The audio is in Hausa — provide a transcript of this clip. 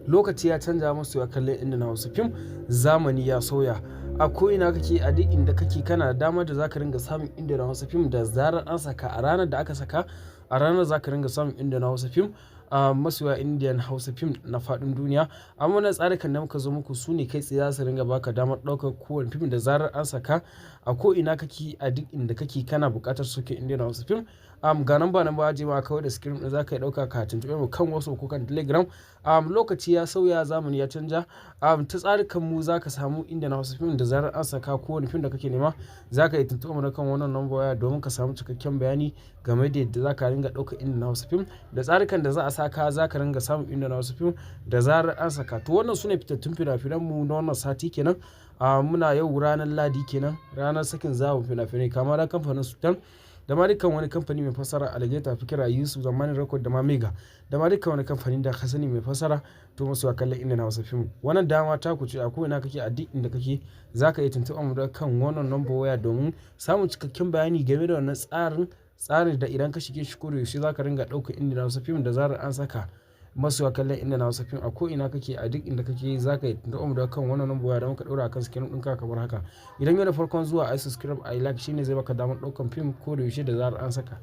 lokaci ya canja musu ya kallon inda na Hausa fim, zamani ya sauya. A ko ina kake, a duk inda kake, kana da damar da zaka ringa samun inda na Hausa fim da zarar an saka. A ranar da aka saka, a ranar zaka ringa samun inda na Hausa fim, masoya Indian Hausa fim na faɗin duniya. Amma wannan tsarikan da muka zo muku su ne kai tsaye za su ringa baka damar ɗaukar kowane fim da zarar an saka. A ko ina kake, a duk inda kake, kana buƙatar sauke Indian Hausa fim. Ga nan ba ajiye ma kawai da screen ɗin zaka iya ɗauka ka tuntuɓe mu kan WhatsApp ko kan Telegram. Lokaci ya sauya, zamani ya canja. Ta tsarikan mu zaka samu Indian Hausa fim da zarar an saka. Kowane fim da kake nema zaka iya tuntuɓe mu kan wannan number waya domin ka samu cikakken bayani game da yadda zaka ringa ɗaukar Indian Hausa fim da tsarikan da za a saka. Zaka ringa samun Indian Hausa fim da zarar an saka. To wannan sune fitattun fina-finan mu na wannan sati kenan. Muna yau ranar Ladi kenan, ranar sakin zabun fina-finai kama da kamfanin Sultan da ma dukkan wani kamfani mai fassara Alligator Fikira Yusuf Zamani Record da ma Mega da ma dukkan wani kamfani da ka sani mai fassara to masu kallon Indian Hausa fim. Wannan dama ta ku ce a ko ina kake, a duk inda kake zaka iya tuntuɓa mu kan wannan number waya domin samun cikakken bayani game da wannan tsarin da idan ka shige shi ko da yaushe zaka ringa ɗaukar Indian Hausa fim da zarar an saka. Masu kallon Indian Hausa fim a ko ina kake, a duk inda kake zaka yi tuntuɓa mu kan wannan number waya don ka ɗora akan screen ɗinka kamar haka. Idan yana farkon zuwa ai subscribe ai like shine zai baka damar ɗaukan fim ko da yaushe da zarar an saka.